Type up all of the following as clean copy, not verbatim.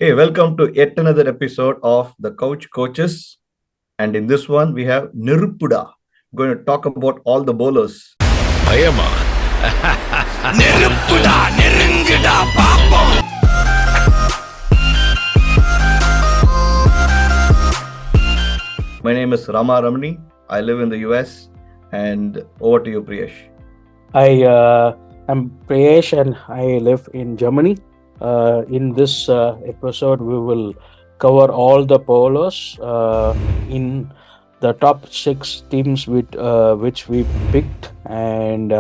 Hey, welcome to yet another episode of the Couch Coaches. And in this one, we have Nerruppa going to talk about all the bowlers. பயமா நெருப்புடா நெருங்குடா பாப்போம். My name is Rama Ramani. I live in the US. And over to you, Priyesh. I'm Priyesh and I live in Germany. In this episode, we will cover all the bowlers in the top 6 teams with which we picked. And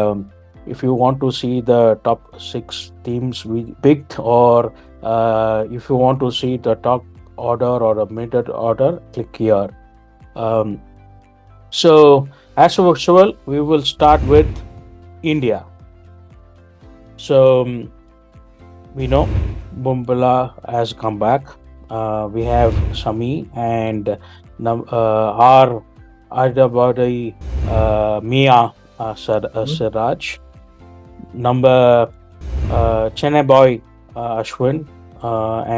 if you want to see the top 6 teams we picked, or if you want to see the top order or the middle order, click here. So, as usual, we will start with India. So, we know Bumrah has come back. We have Shami and our Adabadi Mia Siraj. Number Chennai boy Ashwin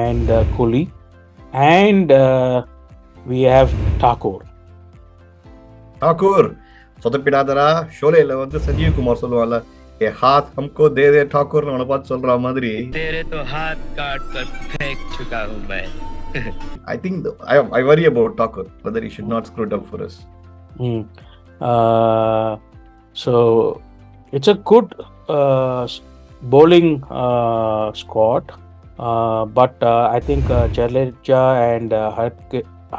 and Kohli. And we have Thakur. Thakur சொதப்பிடாதரா ஷோலையில Sanjeev Kumar சொல்லுவாங்கல்ல ஏ ஹாத் ஹம்கோ தே தே ठाकुर அவனை பார்த்து சொல்ற மாதிரி तेरे तो हाथ काट कर फेंक चुका हूं मैं. I think I worry about Thakur whether he should not screw it up for us. So it's a good bowling squad, but I think Jadeja and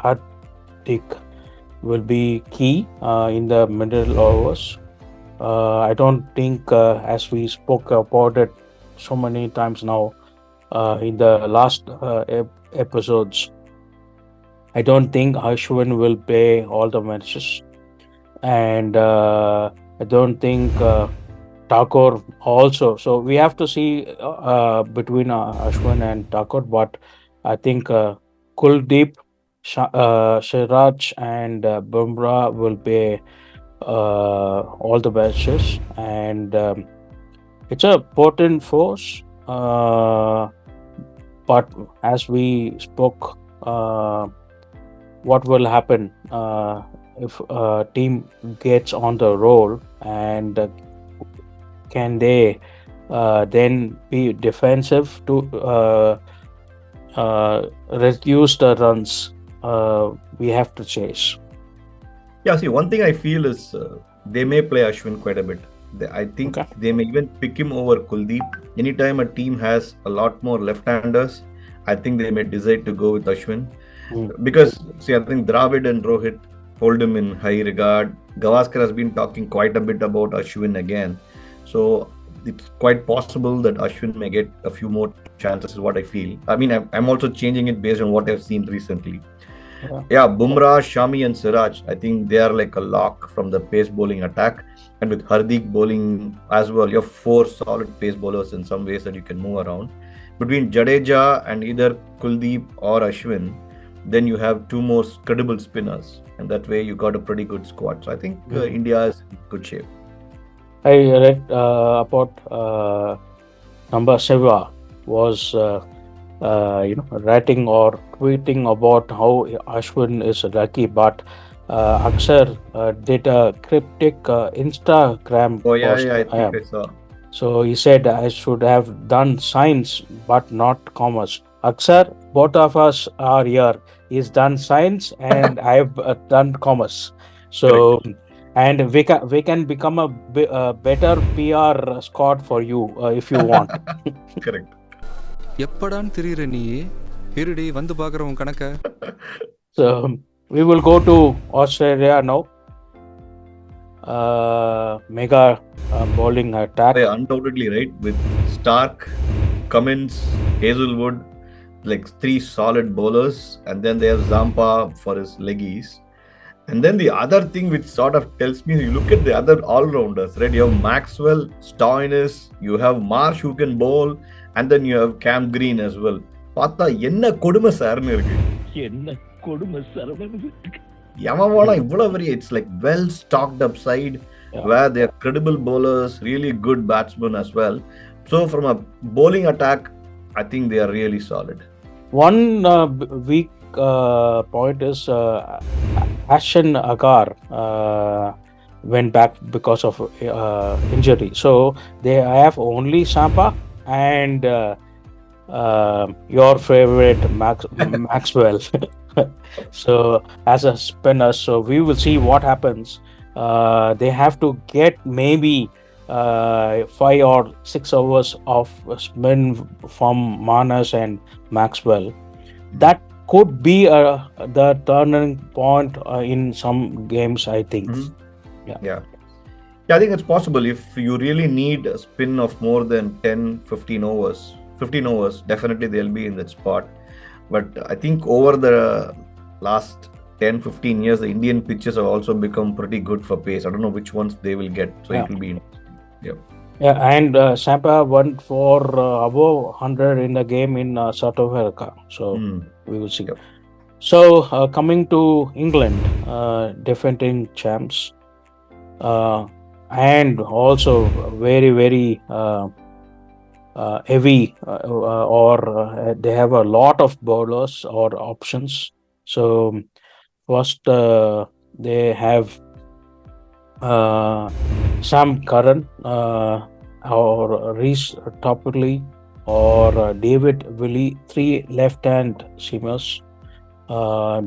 Hardik will be key in the middle overs. I don't think, as we spoke about it so many times now in the last episodes, I don't think Ashwin will play all the matches, and I don't think Thakur also. So we have to see between Ashwin and Thakur, but I think Kuldeep, Siraj and Bumrah will play all the matches, and it's a potent force. But as we spoke, what will happen if a team gets on the roll, and can they then be defensive to reduce the runs we have to chase? Yeah, see, one thing I feel is they may play Ashwin quite a bit. I think they may even pick him over Kuldeep. Anytime a team has a lot more left-handers, I think they may decide to go with Ashwin. Because, see, I think Dravid and Rohit hold him in high regard. Gavaskar has been talking quite a bit about Ashwin again. So, it's quite possible that Ashwin may get a few more chances, is what I feel. I mean, I'm also changing it based on what I've seen recently. Yeah, Bumrah, Shami and Siraj, I think they are like a lock from the pace bowling attack. And with Hardik bowling as well, you have 4 solid pace bowlers in some ways that you can move around. Between Jadeja and either Kuldeep or Ashwin, then you have 2 more credible spinners. And that way you got a pretty good squad. So I think India is in good shape. I read about number Shiva was writing or tweeting about how Ashwin is lucky, but Akshar did a cryptic Instagram Oh yeah, post. I think I saw. So he said I should have done science but not commerce. Akshar, both of us are here. He's done science and I've done commerce. So and we can become a better PR squad for you if you want. Correct. எப்படான்னு தெரியுற நீ இருடி வந்து பாக்குறவன் கணக்க. So we will go to Australia now. Mega bowling attack. They're undoubtedly right with Stark, Cummins, Hazelwood, like 3 solid bowlers, and then they have Zampa for his leggies. And then the other thing which sort of tells me, you look at the other all-rounders, right? You have Maxwell, Stoinis, you have Marsh who can bowl, and then you have Cam Green as well. பார்த்தா என்ன கொடுமை சார்னு இருக்கு. என்ன கொடுமை Saravanan. Yamamala Ivulaveri, it's like well stocked up side where they are credible bowlers, really good batsmen as well. So from a bowling attack, I think they are really solid. One weak point is Ashen Agar went back because of injury. So they have only Sampa and your favorite Maxwell. So as a spinner, so we will see what happens. They have to get maybe 5 or 6 hours of spin from Manas and Maxwell. That could be the turning point in some games, I think. Yeah, I think it's possible. If you really need a spin of more than 15 overs, definitely they'll be in that spot. But I think over the last 10-15 years, the Indian pitches have also become pretty good for pace. I don't know which ones they will get, so it will be interesting. Yeah, and Sampa went for above 100 in the game in South Africa. So we will see. So coming to England, defending champs, and also very, very heavy, or they have a lot of bowlers or options. So first they have Sam Curran or Reece Topley or David Willey, 3 left-hand seamers.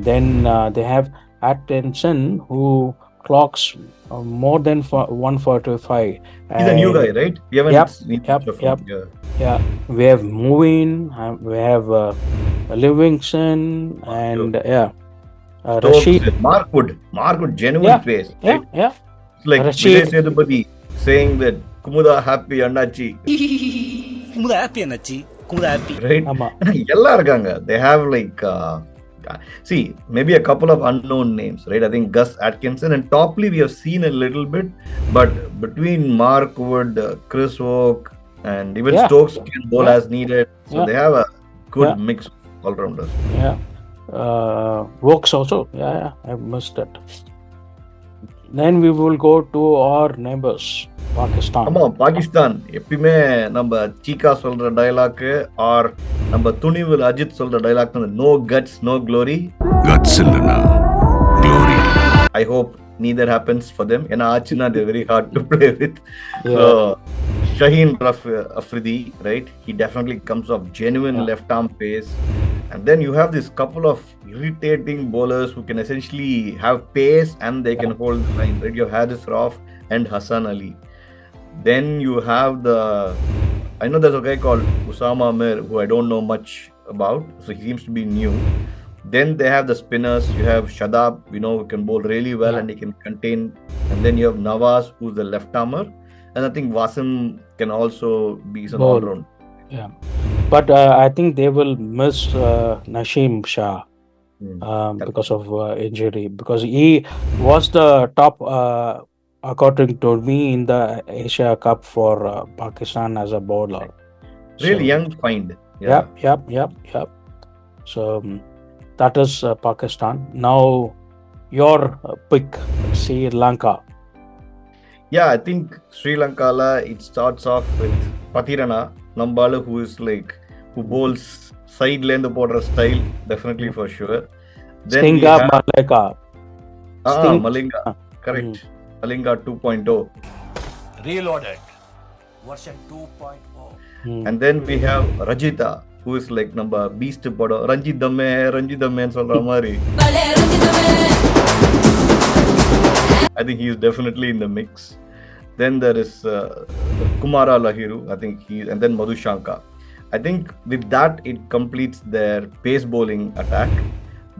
Then they have Atkinson, who clocks more than 145. He's a new guy, right? We haven't Yeah. We have Movin, we have Livingston, and Rashid. Mark Wood, genuine pace. Yeah. It's like Vijay Sethupathi saying that Kumuda happy Annachi. Kumuda happy. Right? They have like maybe a couple of unknown names, right? I think Gus Atkinson and Topley we have seen a little bit, but between Mark Wood, Chris Oak, and even Stokes can bowl as needed. So they have a good mix of all-rounders. Works also. I missed that. Then we will go to our neighbors, Pakistan. Pakistan. எப்பயுமே நம்ம சீகா சொல்ற dialogue R நம்ம துணிவில் அஜித் சொல்ற dialogue no guts no glory. Guts illana glory. I hope neither happens for them. ஏன்னா ஆச்சுன்னா they're very hard to play with. So Shaheen Afridi, right? He definitely comes off genuine left arm pace. And then you have this couple of irritating bowlers who can essentially have pace and they can hold the line, right? You have Haris Rauf and Hassan Ali. Then you have I know there's a guy called Usama Mir who I don't know much about, so he seems to be new. Then they have the spinners. You have Shadab, who can bowl really well and he can contain. And then you have Nawaz, who's the left armer. And I think Wasim can also be some all-round. Yeah. But I think they will miss Naseem Shah because of injury. Because he was the top, according to me, in the Asia Cup for Pakistan as a bowler. Really young find. Yep. So that is Pakistan. Now your pick, Sri Lanka. Yeah, I think Sri Lanka, it starts off with Pathirana, Nambala, who bowls side lane border style, definitely for sure. Then Stinga Malinga. Malinga, correct. Malinga 2.0. Reloaded. Version 2.0. And then we have Rajita, who is like number beast border. Ranjit Damme சொல்ற மாதிரி. I think he is definitely in the mix. Then there is Kumara Lahiru, I think and then Madhushanka. I think with that it completes their pace bowling attack.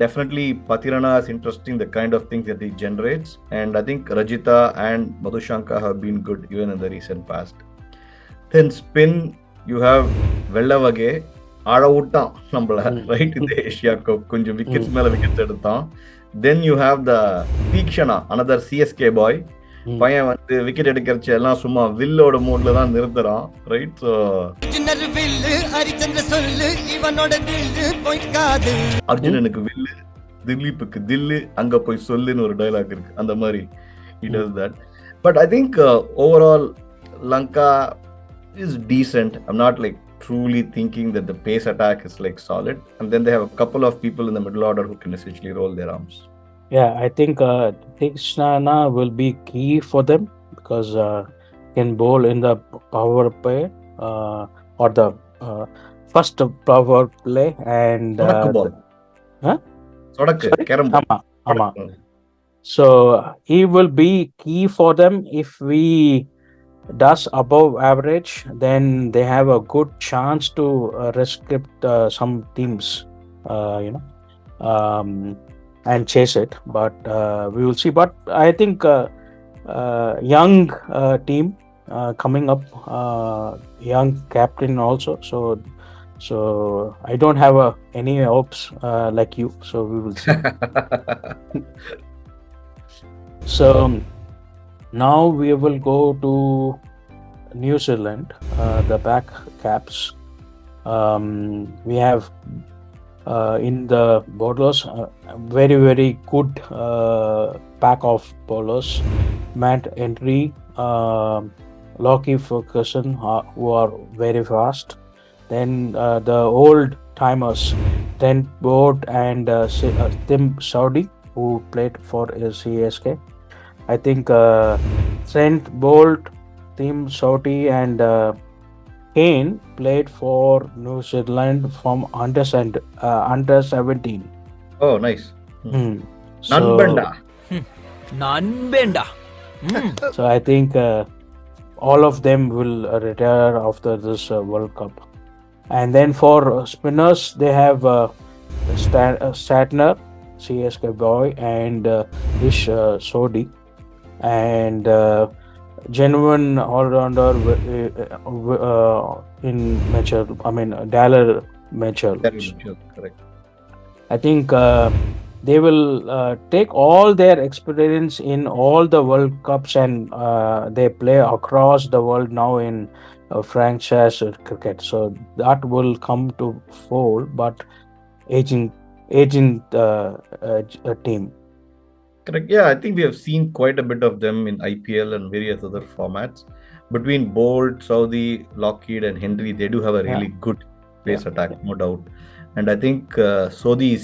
Definitely Pathirana is interesting, the kind of things that he generates, and I think Rajita and Madhushanka have been good even in the recent past. Then spin, you have Vellavage, Aravutta Nambala, right, in the Asia Cup, konjam wickets mela wickets eduthan. Then you have the Tikshana, another CSK boy. பையன் வந்து wicket எடுக்கிறச்சு எல்லாம் சும்மா வில்லோட மூட்ல தான் நிறுத்துறான், right? So அர்ஜுனனுக்கு வில்லு, திலீப்புக்கு தில்லு, அங்க போய் சொல்லுன்னு ஒரு டைலாக் இருக்கு, அந்த மாதிரி he does that. But I think overall Lanka is decent. I'm not like truly thinking that the pace attack is like solid, and then they have a couple of people in the middle order who can essentially roll their arms. Yeah, I think Tikshana will be key for them because can bowl in the power play or the first power play and Sodak ball. Huh? Sodak, Sorry? carom ball. Ama. So he will be key for them. If we does above average, then they have a good chance to restrict some teams, and chase it. But we will see. But I think young team coming up, young captain also. So I don't have any hopes like you. So we will see. So now we will go to New Zealand, the back caps. We have in the bowlers very, very good pack of bowlers. Matt Henry, Lockie Ferguson, who are very fast. Then the old timers, Trent Bolt and Tim Saudi, who played for CSK. I think Trent Bolt, Tim Saudi, and Kane played for New Zealand from under 17. Oh, nice. So, Nanbenda. So I think all of them will retire after this World Cup. And then for spinners, they have Statner, CSK boy, and Ish Sodi, and genuine all-rounder in Mitchell. I mean, Daler Mitchell. Correct. I think they will take all their experience in all the World Cups and they play across the world now in franchise cricket. So that will come to fold, but aging team. Correct. Yeah, I think we have seen quite a bit of them in IPL and various other formats. Between Bolt, Saudi, Lockheed, and Henry, they do have a really good pace attack, no doubt. And I think Saudi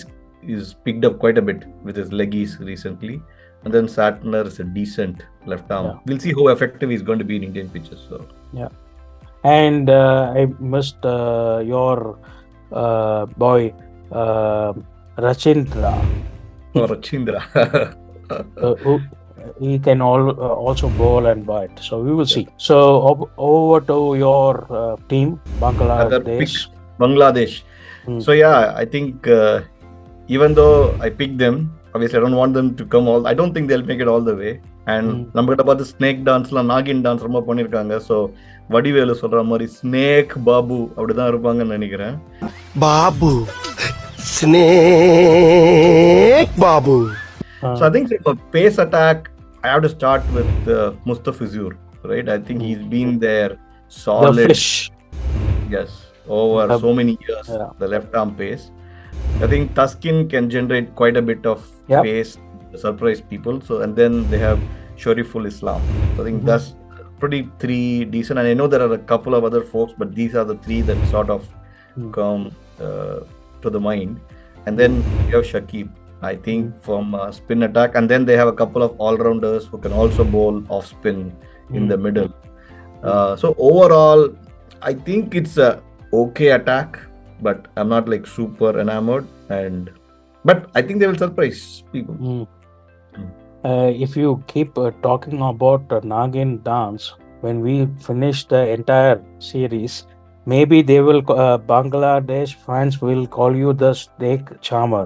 is picked up quite a bit with his leggies recently. And then Satner is a decent left arm. We'll see how effective he's going to be in Indian pitches. So and I missed your boy Rachindra. Oh, Rachindra. Who he can also bowl and bat. So we will see. So over to your team, Bangladesh. Bangladesh. So I think even though I picked them, obviously I don't want them to come all. I don't think they'll make it all the way. And நம்ம கிட்ட பார்த்து snake டான்ஸ்லாம் நாகின் dance ரொம்ப பண்ணியிருக்காங்க. So Vadivelu சொல்ற மாதிரி snake Babu அப்படிதான் இருப்பாங்கன்னு நினைக்கிறேன். Babu snake Babu. So I think for pace attack, I have to start with Mustafizur, right? I think he's been there solid. The fish. Yes, over so many years, the left arm pace. I think Tuskin can generate quite a bit of pace, surprise people. So and then they have Shariful Islam. So I think that's pretty three decent. And I know there are a couple of other folks, but these are the three that sort of come to the mind. And then you have Shakib. I think from spin attack, and then they have a couple of all-rounders who can also bowl off spin in the middle. So overall, I think it's a okay attack, but I'm not like super enamored. But I think they will surprise people. If you keep talking about Nagin dance, when we finish the entire series, maybe they will Bangladesh fans will call you the snake charmer.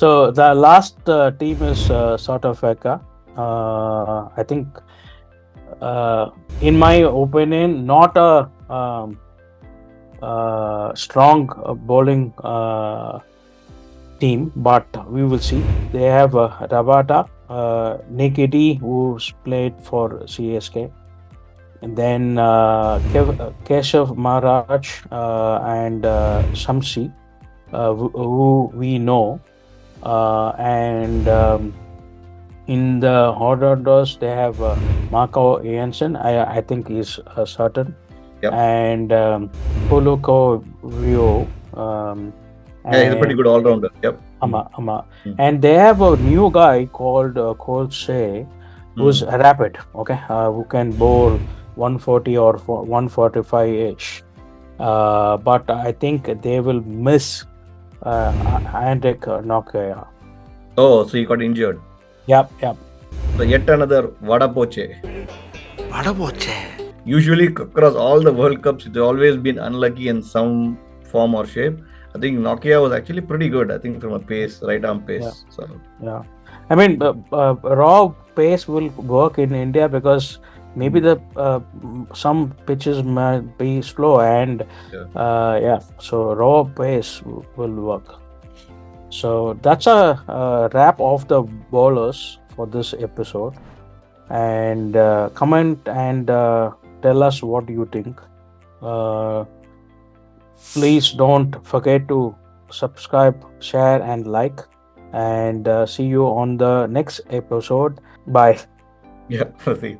So the last team is southafrica. I think in my opinion not a strong bowling team, but we will see. They have Rabata, Nikiti, who's played for CSK, and then Keshav Maharaj and Shamsi, who we know. And in the all-rounders, they have Marco Jansen. I think he's certain. Yep. And Puluko Rio. Yeah, he's a pretty good all-rounder. Yep. Ama. And they have a new guy called Cole Shea, who's rapid, okay, who can bowl 140 or 145-ish. But I think they will miss Hendrik Nokia. Oh, so he got injured. Yep. So yet another Vadapoche. Usually across all the World Cups, it's always been unlucky in some form or shape. I think Nokia was actually pretty good. I think from a pace, right arm pace. Yeah. I mean, raw pace will work in India because maybe the some pitches might be slow and so raw pace will work. So that's a wrap of the bowlers for this episode. And comment and tell us what you think. Please don't forget to subscribe, share, and like. And see you on the next episode. Bye. Yeah, bye.